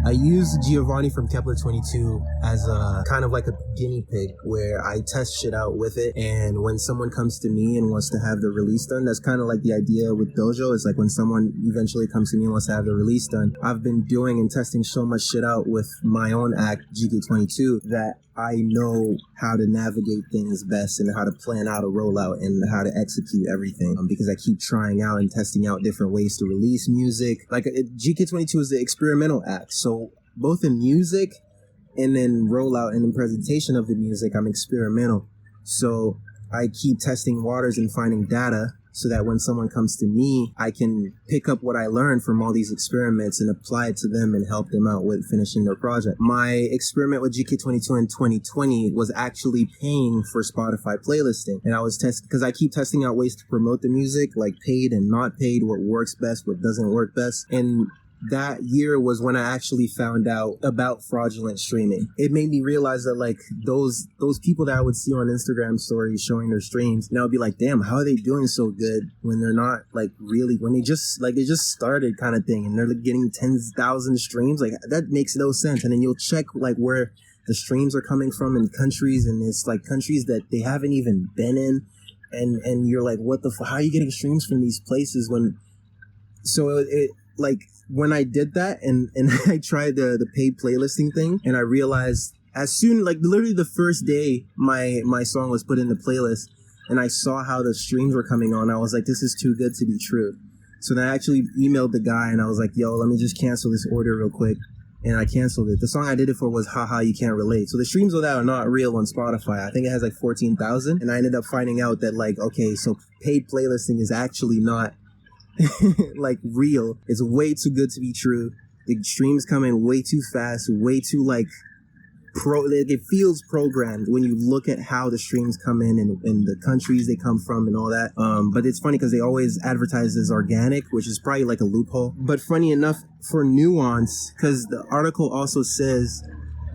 I use Giovanni from Kepler 22 as a kind of like a guinea pig where I test shit out with it. And when someone comes to me and wants to have the release done, that's kind of like the idea with DOJO. It's like when someone eventually comes to me and wants to have the release done, I've been doing and testing so much shit out with my own act, GK22, that I know how to navigate things best and how to plan out a rollout and how to execute everything because I keep trying out and testing out different ways to release music. Like GK22 is the experimental act. So both in music and then rollout and in presentation of the music, I'm experimental. So I keep testing waters and finding data so that when someone comes to me, I can pick up what I learned from all these experiments and apply it to them and help them out with finishing their project. My experiment with GK22 in 2020 was actually paying for Spotify playlisting. And I was testing, because I keep testing out ways to promote the music, like paid and not paid, what works best, what doesn't work best. And that year was when I actually found out about fraudulent streaming. It made me realize that like those people that I would see on Instagram stories showing their streams, and I would be like, damn, how are they doing so good when they're not like really, when they just started kind of thing and they're like getting 10,000 streams? Like that makes no sense. And then you'll check like where the streams are coming from in countries, and it's like countries that they haven't even been in. And you're like, what the how are you getting streams from these places when, so it like, when I did that and I tried the paid playlisting thing, and I realized as soon, like literally the first day my song was put in the playlist and I saw how the streams were coming on, I was like, this is too good to be true. So then I actually emailed the guy and I was like, yo, let me just cancel this order real quick. And I canceled it. The song I did it for was Haha You Can't Relate. So the streams of that are not real on Spotify. I think it has like 14,000. And I ended up finding out that like, okay, so paid playlisting is actually not like real. It's way too good to be true. The streams come in way too fast, way too like it feels programmed when you look at how the streams come in and the countries they come from and all that. But it's funny because they always advertise as organic, which is probably like a loophole. But funny enough, for nuance, because the article also says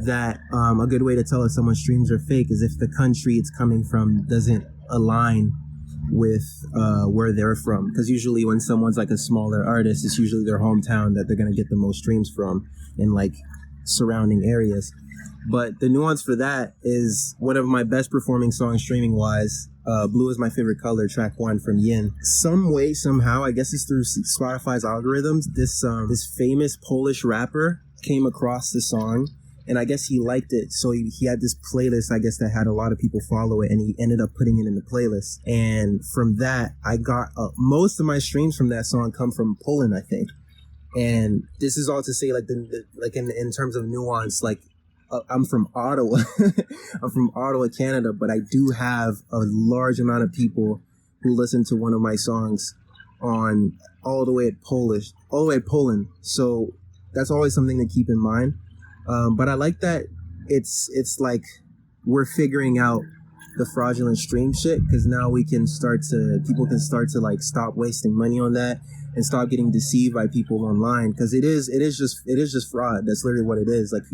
that a good way to tell if someone's streams are fake is if the country it's coming from doesn't align with where they're from, because usually when someone's like a smaller artist, it's usually their hometown that they're gonna get the most streams from in like surrounding areas. But the nuance for that is one of my best performing songs streaming wise, Blue Is My Favorite Color, track 1 from Yin. Some way, somehow, I guess it's through Spotify's algorithms, this famous Polish rapper came across the song, and I guess he liked it. So he had this playlist, I guess, that had a lot of people follow it, and he ended up putting it in the playlist. And from that, I got most of my streams from that song come from Poland, I think. And this is all to say, like, like in terms of nuance, like, I'm from Ottawa. I'm from Ottawa, Canada, but I do have a large amount of people who listen to one of my songs on all the way at Poland. So that's always something to keep in mind. But I like that it's like we're figuring out the fraudulent stream shit, because now people can start to like stop wasting money on that and stop getting deceived by people online, because it is just fraud. That's literally what it is. Like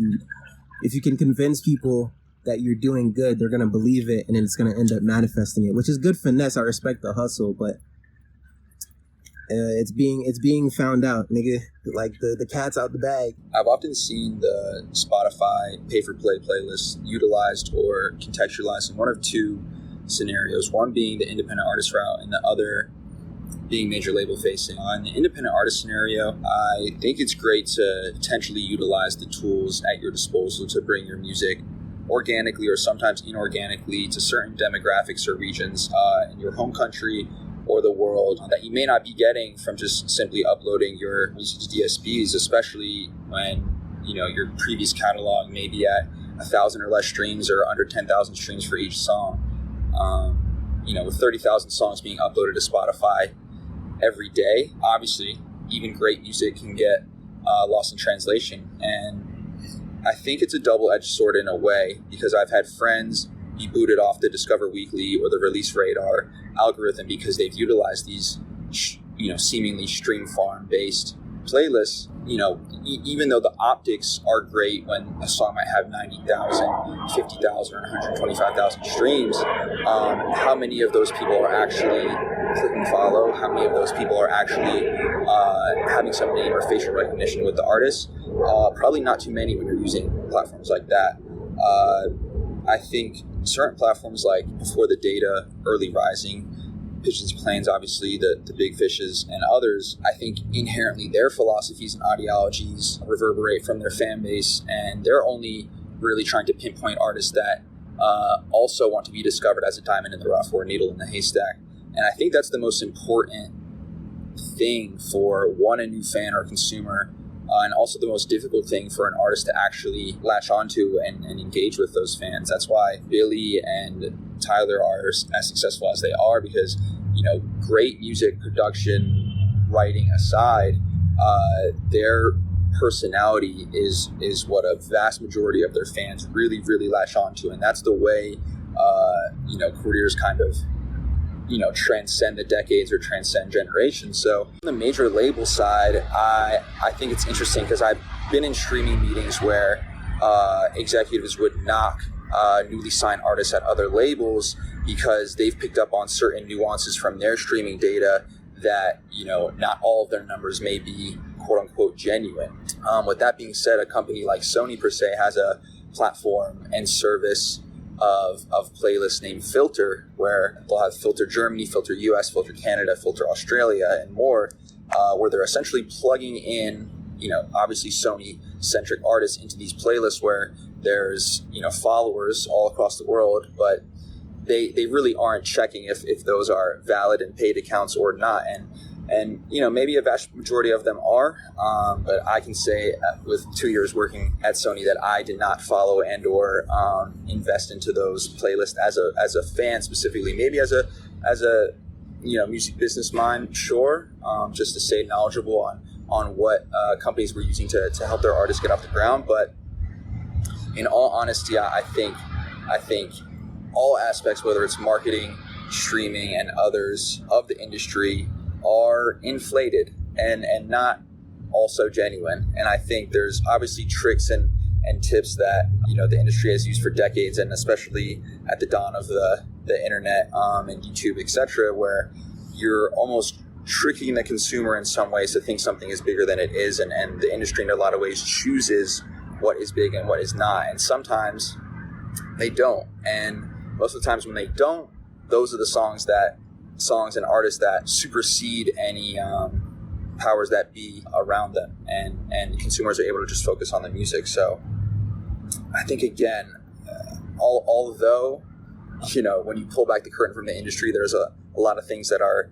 if you can convince people that you're doing good, they're gonna believe it, and then it's gonna end up manifesting it, which is good finesse. I respect the hustle, but it's being found out, nigga. Like the cat's out the bag. I've often seen the Spotify pay-for-play playlist utilized or contextualized in one of two scenarios. One being the independent artist route, and the other being major label facing. In the independent artist scenario, I think it's great to potentially utilize the tools at your disposal to bring your music organically or sometimes inorganically to certain demographics or regions in your home country or the world that you may not be getting from just simply uploading your music to DSPs, especially when your previous catalog may be at 1,000 or less streams or under 10,000 streams for each song. With 30,000 songs being uploaded to Spotify every day, obviously even great music can get lost in translation. And I think it's a double-edged sword in a way, because I've had friends be booted off the Discover Weekly or the Release Radar algorithm because they've utilized these seemingly stream farm based playlists. Even though the optics are great when a song might have 90,000, 50,000, or 125,000 streams, how many of those people are actually clicking follow? How many of those people are actually having some name or facial recognition with the artist? Probably not too many when you're using platforms like that. I think certain platforms like Before the Data, Early Rising, Pigeons Plains, obviously the big fishes, and others, I think inherently their philosophies and ideologies reverberate from their fan base, and they're only really trying to pinpoint artists that also want to be discovered as a diamond in the rough or a needle in the haystack. And I think that's the most important thing for a new fan or consumer, and also the most difficult thing for an artist to actually latch onto and engage with those fans. That's why Billy and Tyler are as successful as they are, because, great music production, writing aside, their personality is what a vast majority of their fans really, really latch onto. And that's the way, careers kind of, transcend the decades or transcend generations. So on the major label side, I think it's interesting because I've been in streaming meetings where executives would knock newly signed artists at other labels because they've picked up on certain nuances from their streaming data that, not all of their numbers may be quote unquote genuine. With that being said, a company like Sony per se has a platform and service of playlists named Filter, where they'll have Filter Germany, Filter US, Filter Canada, Filter Australia, and more, where they're essentially plugging in, obviously Sony-centric artists into these playlists where there's, followers all across the world, but they really aren't checking if those are valid and paid accounts or not. And maybe a vast majority of them are, but I can say with 2 years working at Sony that I did not follow and or invest into those playlists as a fan specifically. Maybe as a music business mind, sure, just to stay knowledgeable on what companies were using to help their artists get off the ground. But in all honesty, I think all aspects, whether it's marketing, streaming, and others of the industry, are inflated and not also genuine. And I think there's obviously tricks and tips that the industry has used for decades, and especially at the dawn of the internet and YouTube, etc., where you're almost tricking the consumer in some ways to think something is bigger than it is, and the industry in a lot of ways chooses what is big and what is not, and sometimes they don't. And most of the times when they don't, those are the songs and artists that supersede any powers that be around them, and consumers are able to just focus on the music. So I think, again, although when you pull back the curtain from the industry, there's a lot of things that are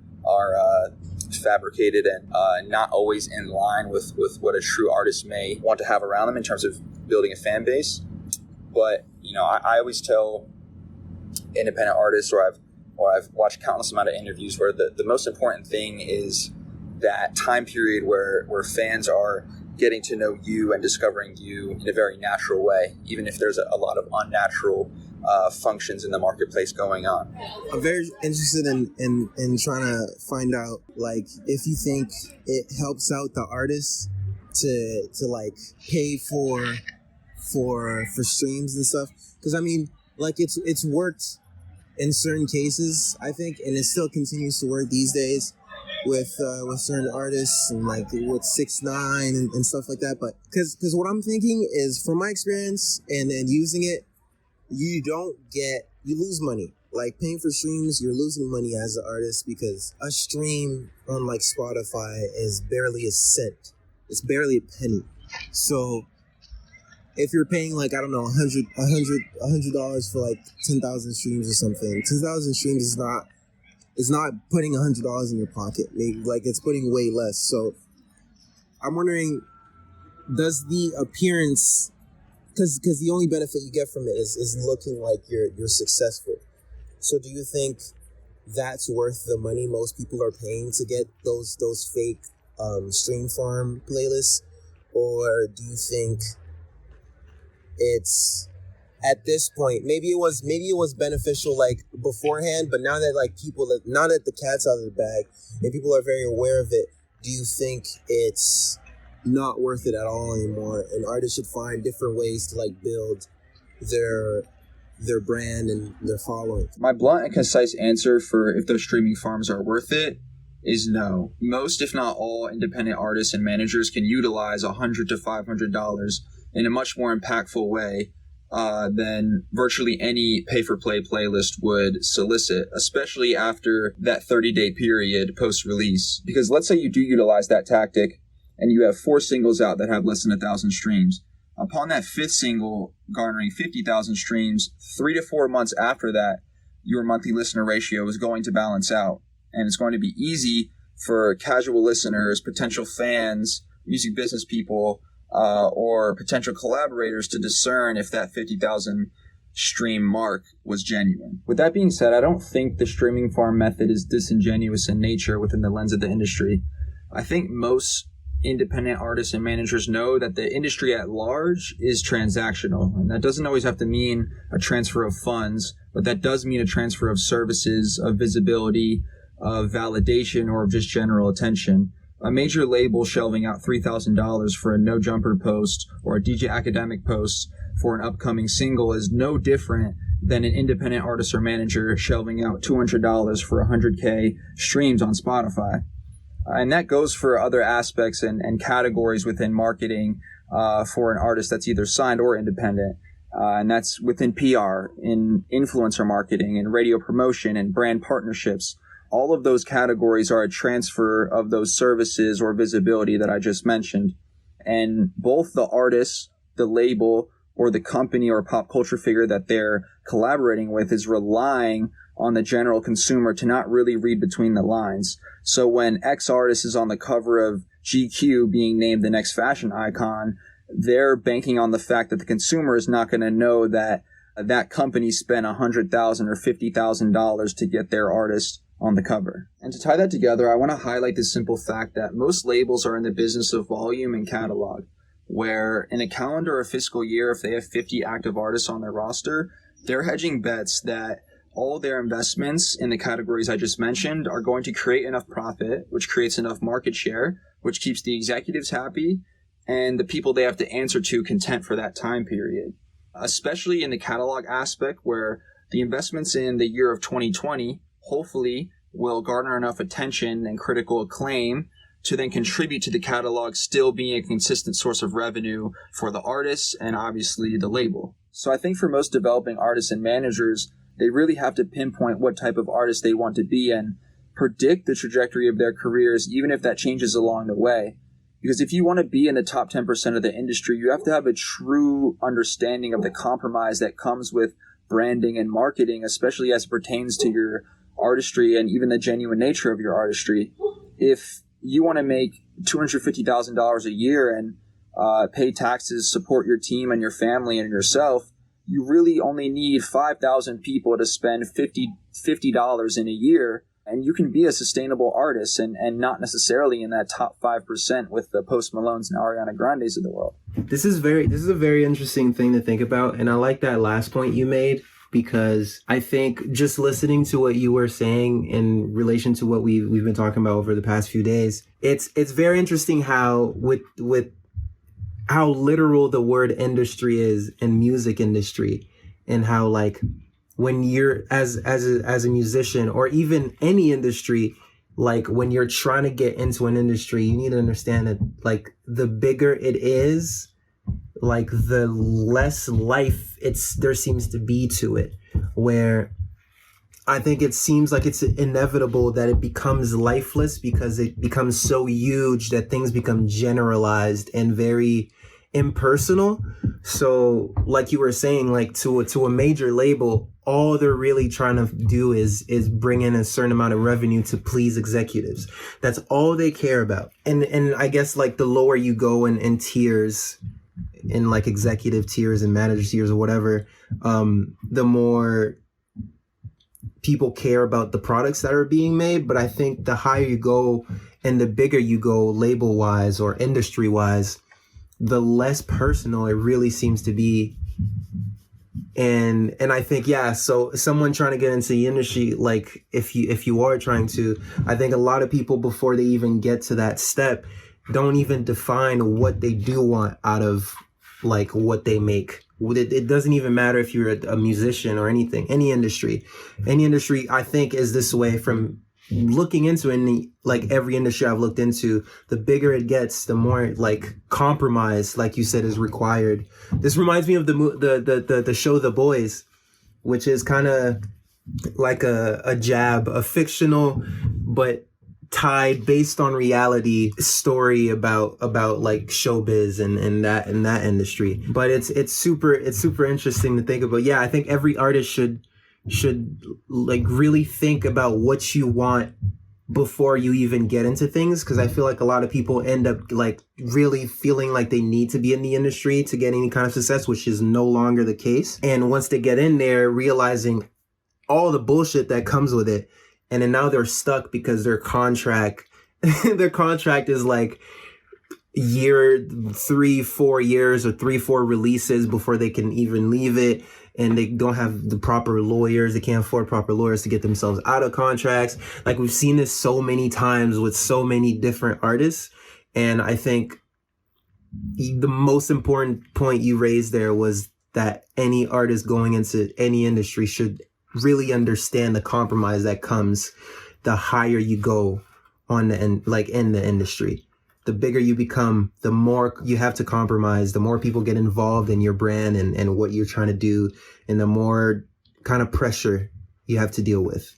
fabricated and not always in line with what a true artist may want to have around them in terms of building a fan base. But I always tell independent artists, or I've watched countless amount of interviews where the most important thing is that time period where fans are getting to know you and discovering you in a very natural way, even if there's a lot of unnatural functions in the marketplace going on. I'm very interested in trying to find out, like, if you think it helps out the artists to like pay for streams and stuff, because I mean, like, it's worked in certain cases, I think, and it still continues to work these days with certain artists, and like with 6ix9ine and stuff like that. But because what I'm thinking is, from my experience and using it, you lose money. Like, paying for streams, you're losing money as an artist, because a stream on like Spotify is barely a cent. It's barely a penny. So if you're paying like, I don't know, $100 for like 10,000 streams or something, 10,000 streams is not putting $100 in your pocket. Maybe, like, it's putting way less. So I'm wondering, does the appearance, because the only benefit you get from it is looking like you're successful. So do you think that's worth the money most people are paying to get those fake stream farm playlists? Or do you think it's, at this point, maybe it was beneficial like beforehand, but now that the cat's out of the bag and people are very aware of it, do you think it's not worth it at all anymore, and artists should find different ways to like build their brand and their following? My blunt and concise answer for if those streaming farms are worth it is no. Most, if not all, independent artists and managers can utilize $100 to $500 in a much more impactful way than virtually any pay-for-play playlist would solicit, especially after that 30-day period post-release. Because let's say you do utilize that tactic and you have 4 singles out that have less than 1,000 streams. Upon that 5th single garnering 50,000 streams, 3 to 4 months after that, your monthly listener ratio is going to balance out. And it's going to be easy for casual listeners, potential fans, music business people, or potential collaborators to discern if that 50,000 stream mark was genuine. With that being said, I don't think the streaming farm method is disingenuous in nature within the lens of the industry. I think most independent artists and managers know that the industry at large is transactional, and that doesn't always have to mean a transfer of funds, but that does mean a transfer of services, of visibility, of validation, or of just general attention. A major label shelving out $3,000 for a No Jumper post or a DJ Academic post for an upcoming single is no different than an independent artist or manager shelving out $200 for 100K streams on Spotify. And that goes for other aspects and categories within marketing for an artist that's either signed or independent. And that's within PR, in influencer marketing, in radio promotion, and brand partnerships. All of those categories are a transfer of those services or visibility that I just mentioned. And both the artist, the label, or the company or pop culture figure that they're collaborating with is relying on the general consumer to not really read between the lines. So when X artist is on the cover of GQ being named the next fashion icon, they're banking on the fact that the consumer is not going to know that that company spent $100,000 or $50,000 to get their artist on the cover. And to tie that together, I want to highlight the simple fact that most labels are in the business of volume and catalog, where in a calendar or fiscal year, if they have 50 active artists on their roster, they're hedging bets that all their investments in the categories I just mentioned are going to create enough profit, which creates enough market share, which keeps the executives happy and the people they have to answer to content for that time period. Especially in the catalog aspect, where the investments in the year of 2020 hopefully will garner enough attention and critical acclaim to then contribute to the catalog still being a consistent source of revenue for the artists and obviously the label. So I think for most developing artists and managers, they really have to pinpoint what type of artist they want to be and predict the trajectory of their careers, even if that changes along the way. Because if you want to be in the top 10% of the industry, you have to have a true understanding of the compromise that comes with branding and marketing, especially as it pertains to your artistry and even the genuine nature of your artistry. If you want to make $250,000 a year and pay taxes, support your team and your family and yourself, you really only need 5,000 people to spend $50 in a year, and you can be a sustainable artist and not necessarily in that top 5% with the Post Malones and Ariana Grandes of the world. This is a very interesting thing to think about, and I like that last point you made, because I think just listening to what you were saying in relation to what we've been talking about over the past few days, it's very interesting how with how literal the word industry is in music industry, and how like when you're as a musician or even any industry, like when you're trying to get into an industry, you need to understand that like the bigger it is, like the less life there seems to be to it, where I think it seems like it's inevitable that it becomes lifeless because it becomes so huge that things become generalized and very impersonal. So like you were saying, like to a major label, all they're really trying to do is bring in a certain amount of revenue to please executives. That's all they care about. And I guess like the lower you go in tiers, in like executive tiers and manager tiers or whatever, the more people care about the products that are being made. But I think the higher you go and the bigger you go label wise or industry wise, the less personal it really seems to be. And I think, yeah, so someone trying to get into the industry, like if you are trying to, I think a lot of people before they even get to that step don't even define what they do want out of like what they make. It doesn't even matter if you're a musician or anything, any industry I think is this way from looking into any, like every industry I've looked into, the bigger it gets, the more like compromise, like you said, is required. This reminds me of the show The Boys, which is kind of like a jab, a fictional but tied based on reality story about like showbiz and that industry. But it's super interesting to think about. Yeah, I think every artist should like really think about what you want before you even get into things, because I feel like a lot of people end up like really feeling like they need to be in the industry to get any kind of success, which is no longer the case. And once they get in there, realizing all the bullshit that comes with it, and then now they're stuck because their contract is like 3-4 years or 3-4 releases before they can even leave it. And they don't have the proper lawyers. They can't afford proper lawyers to get themselves out of contracts. Like, we've seen this so many times with so many different artists. And I think the most important point you raised there was that any artist going into any industry should really understand the compromise that comes the higher you go on in the industry. The bigger you become, the more you have to compromise, the more people get involved in your brand and what you're trying to do, and the more kind of pressure you have to deal with.